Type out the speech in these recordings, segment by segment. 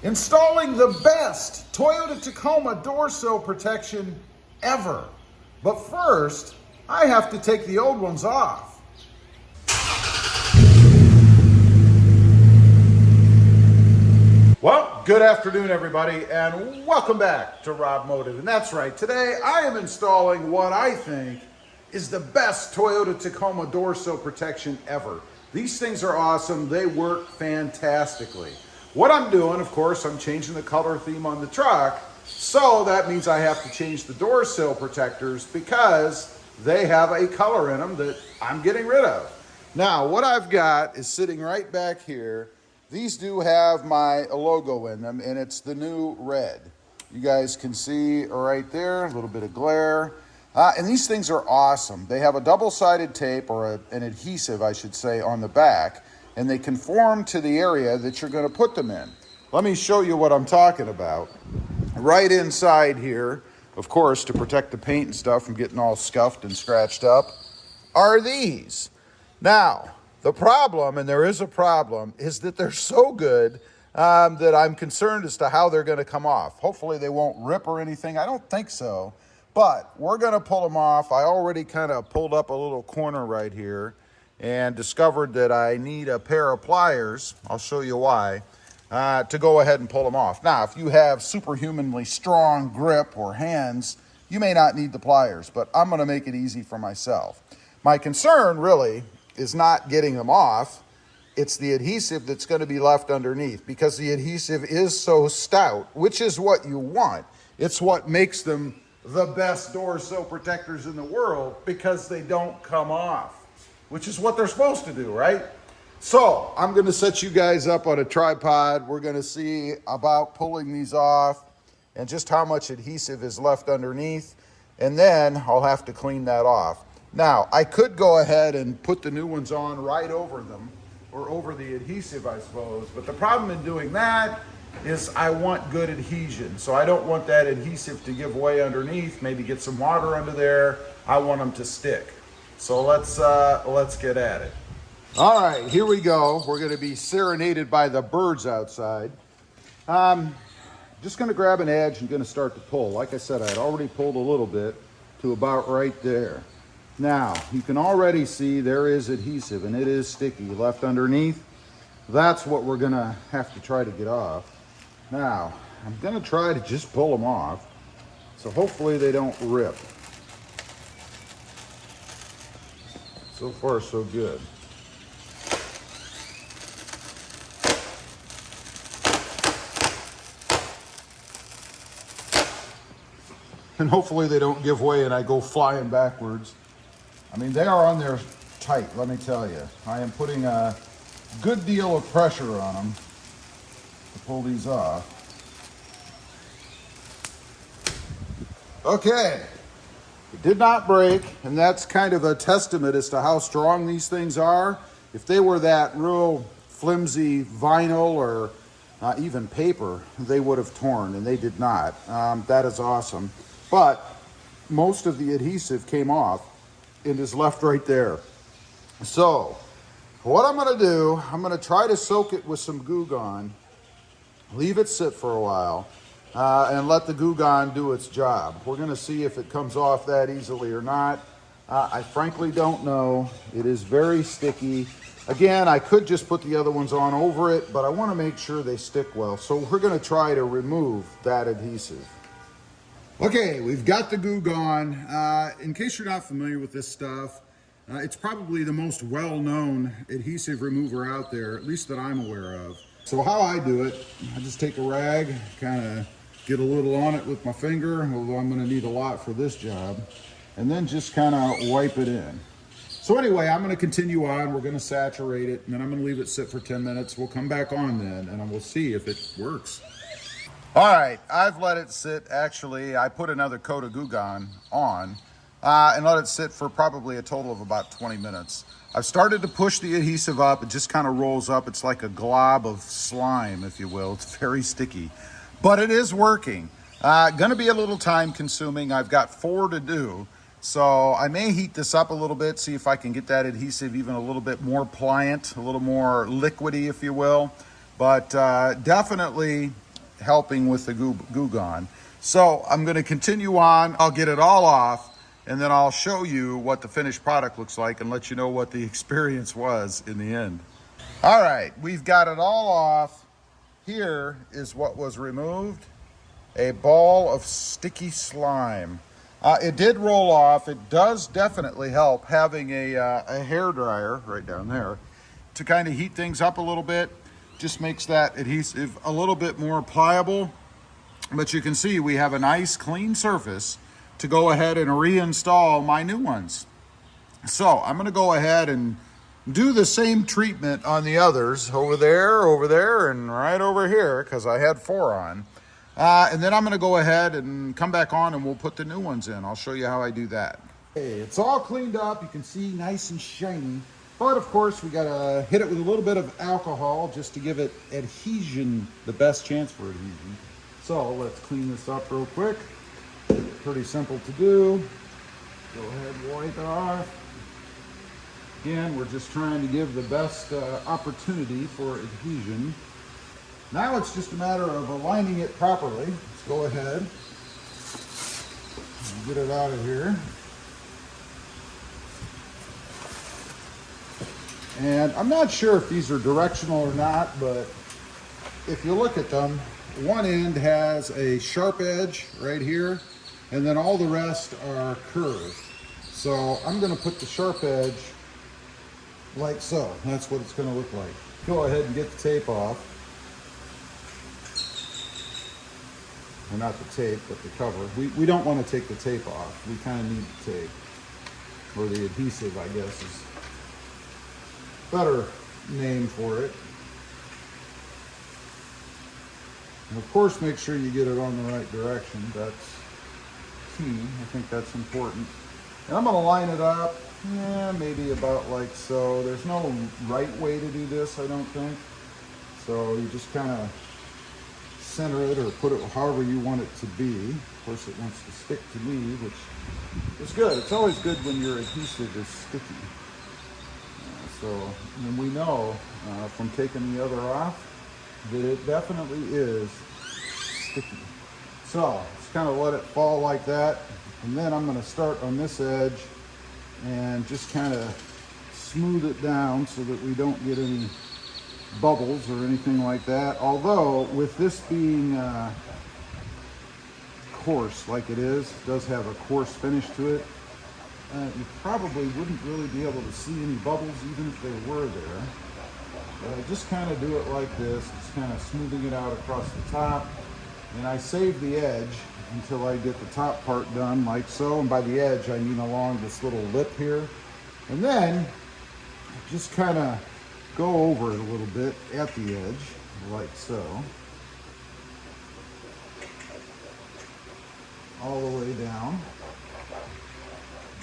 Installing the best Toyota Tacoma door sill protection ever. But first, I have to take the old ones off. Well, good afternoon, everybody, and welcome back to RobMotive. And that's right, today I am installing what I think is the best Toyota Tacoma door sill protection ever. These things are awesome. They work fantastically. What I'm doing, of course, I'm changing the color theme on the truck, so that means I have to change the door sill protectors because they have a color in them that I'm getting rid of. Now, what I've got is sitting right back here. These do have my logo in them, and it's the new red. You guys can see right there, a little bit of glare. And these things are awesome. They have a double-sided tape, or an adhesive, I should say, on the back, and they conform to the area that you're going to put them in. Let me show you what I'm talking about. Right inside here, of course, to protect the paint and stuff from getting all scuffed and scratched up, are these. Now, the problem, and there is a problem, is that they're so good that I'm concerned as to how they're going to come off. Hopefully they won't rip or anything. I don't think so, but we're going to pull them off. I already kind of pulled up a little corner right here and discovered that I need a pair of pliers. I'll show you why, to go ahead and pull them off. Now, if you have superhumanly strong grip or hands, you may not need the pliers, but I'm going to make it easy for myself. My concern really is not getting them off. It's the adhesive that's going to be left underneath, because the adhesive is so stout, which is what you want. It's what makes them the best door sill protectors in the world, because they don't come off, which is what they're supposed to do, right? So I'm going to set you guys up on a tripod. We're going to see about pulling these off and just how much adhesive is left underneath, and then I'll have to clean that off. Now, I could go ahead and put the new ones on right over them, or over the adhesive, I suppose. But the problem in doing that is I want good adhesion. So I don't want that adhesive to give way underneath, maybe get some water under there. I want them to stick. So let's get at it. All right, here we go. We're gonna be serenaded by the birds outside. Just gonna grab an edge and gonna start to pull. Like I said, I'd already pulled a little bit to about right there. Now, you can already see there is adhesive, and it is sticky left underneath. That's what we're gonna have to try to get off. Now, I'm gonna try to just pull them off, so hopefully they don't rip. So far, so good. And hopefully they don't give way and I go flying backwards. I mean, they are on there tight, let me tell you. I am putting a good deal of pressure on them to pull these off. Okay, it did not break, and that's kind of a testament as to how strong these things are. If they were that real flimsy vinyl or even paper, they would have torn, and they did not. That is awesome. But most of the adhesive came off and is left right there. So what I'm going to do, I'm going to try to soak it with some Goo Gone, leave it sit for a while, and let the Goo Gone do its job. We're going to see if it comes off that easily or not. I frankly don't know. It is very sticky. Again, I could just put the other ones on over it, but I want to make sure they stick well. So we're going to try to remove that adhesive. Okay, we've got the Goo Gone. In case you're not familiar with this stuff, it's probably the most well-known adhesive remover out there, at least that I'm aware of. So how I do it, I just take a rag, kind of get a little on it with my finger, although I'm going to need a lot for this job, and then just kind of wipe it in. So anyway, I'm going to continue on. We're going to saturate it, and then I'm going to leave it sit for 10 minutes. We'll come back on then, and we'll see if it works. All right, I've let it sit. Actually, I put another coat of Goo Gone on and let it sit for probably a total of about 20 minutes. I've started to push the adhesive up. It just kind of rolls up. It's like a glob of slime, if you will. It's very sticky, but it is working. Gonna be a little time consuming. I've got 4 to do. So I may heat this up a little bit, see if I can get that adhesive even a little bit more pliant, a little more liquidy, if you will. But definitely helping with the goo gun. So I'm going to continue on. I'll get it all off, and then I'll show you what the finished product looks like and let you know what the experience was in the end. All right, we've got it all off. Here is what was removed, a ball of sticky slime. It did roll off. It does definitely help having a hair dryer right down there to kind of heat things up a little bit. Just makes that adhesive a little bit more pliable. But you can see we have a nice clean surface to go ahead and reinstall my new ones. So I'm gonna go ahead and do the same treatment on the others, over there, and right over here, because I had 4 on. And then I'm gonna go ahead and come back on and we'll put the new ones in. I'll show you how I do that. Okay, it's all cleaned up. You can see nice and shiny. But of course, we gotta hit it with a little bit of alcohol just to give it adhesion, the best chance for adhesion. So let's clean this up real quick. Pretty simple to do. Go ahead and wipe it off. Again, we're just trying to give the best opportunity for adhesion. Now it's just a matter of aligning it properly. Let's go ahead and get it out of here. And I'm not sure if these are directional or not, but if you look at them, one end has a sharp edge right here, and then all the rest are curved. So I'm going to put the sharp edge like so. That's what it's going to look like. Go ahead and get the tape off. Well, not the tape, but the cover. We don't want to take the tape off. We kind of need the tape. Or the adhesive, I guess, is better name for it. And of course, make sure you get it on the right direction. That's key. I think that's important. And I'm going to line it up, maybe about like so. There's no right way to do this, I don't think. So you just kind of center it or put it however you want it to be. Of course, it wants to stick to me, which is good. It's always good when your adhesive is sticky. And we know from taking the other off that it definitely is sticky. So just kind of let it fall like that. And then I'm going to start on this edge and just kind of smooth it down so that we don't get any bubbles or anything like that. Although with this being coarse like it is, it does have a coarse finish to it. You probably wouldn't really be able to see any bubbles even if they were there. But I just kind of do it like this, just kind of smoothing it out across the top. And I save the edge until I get the top part done like so. And by the edge, I mean along this little lip here. And then just kind of go over it a little bit at the edge, like so. All the way down.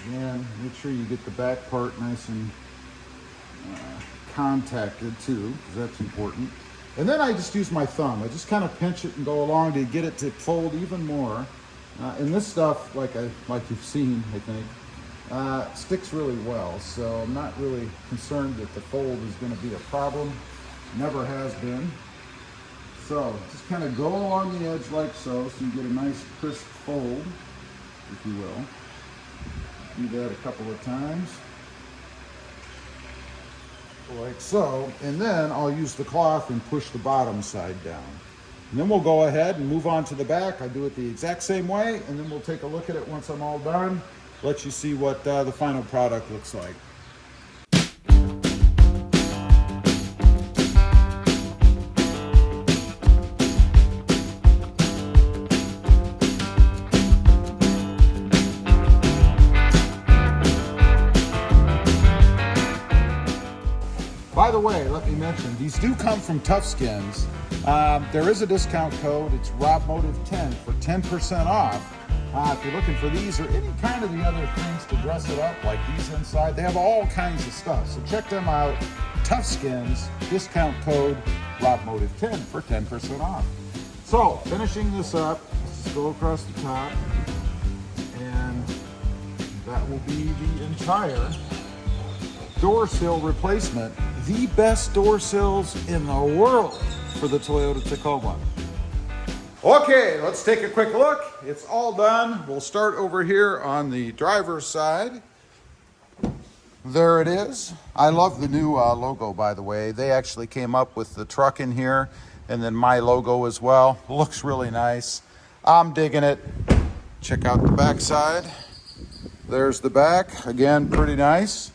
Again, make sure you get the back part nice and contacted too, because that's important. And then I just use my thumb. I just kind of pinch it and go along to get it to fold even more. And this stuff, like you've seen, I think, sticks really well. So I'm not really concerned that the fold is going to be a problem. Never has been. So just kind of go along the edge like so you get a nice crisp fold, if you will. Do that a couple of times, like so, and then I'll use the cloth and push the bottom side down. And then we'll go ahead and move on to the back. I do it the exact same way, and then we'll take a look at it once I'm all done, let you see what the final product looks like. By the way, let me mention, these do come from Tough Skins. There is a discount code. It's RobMotive10 for 10% off. If you're looking for these or any kind of the other things to dress it up, like these inside, they have all kinds of stuff. So check them out. Tough Skins, discount code RobMotive10 for 10% off. So finishing this up, let's go across the top, and that will be the entire door sill replacement. The best door sills in the world for the Toyota Tacoma. Okay, let's take a quick look. It's all done. We'll start over here on the driver's side. There it is. I love the new logo, by the way. They actually came up with the truck in here and then my logo as well. Looks really nice. I'm digging it. Check out the back side. There's the back. Again, pretty nice.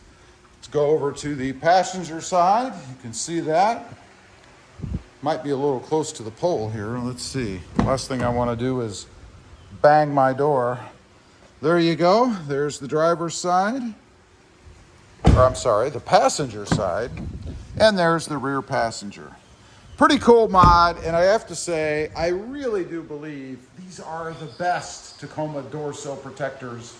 Let's go over to the passenger side. You can see that. Might be a little close to the pole here. Let's see. Last thing I want to do is bang my door. There you go. There's the driver's side. Or I'm sorry, the passenger side. And there's the rear passenger. Pretty cool mod, and I have to say, I really do believe these are the best Tacoma door sill protectors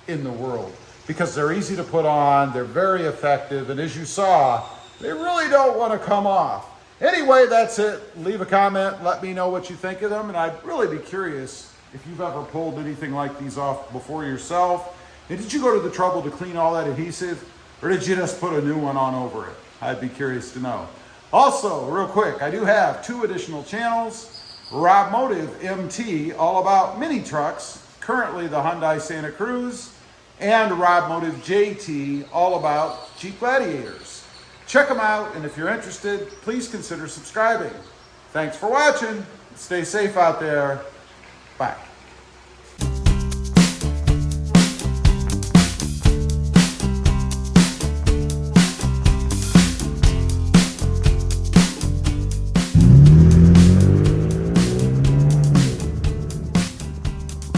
in the world because they're easy to put on, they're very effective, and as you saw, they really don't want to come off. Anyway, that's it. Leave a comment. Let me know what you think of them. And I'd really be curious if you've ever pulled anything like these off before yourself. And did you go to the trouble to clean all that adhesive? Or did you just put a new one on over it? I'd be curious to know. Also, real quick, I do have 2 additional channels. RobMotive MT, all about mini trucks. Currently the Hyundai Santa Cruz. And RobMotive JT, all about Jeep Gladiators. Check them out, and if you're interested, please consider subscribing. Thanks for watching. Stay safe out there. Bye.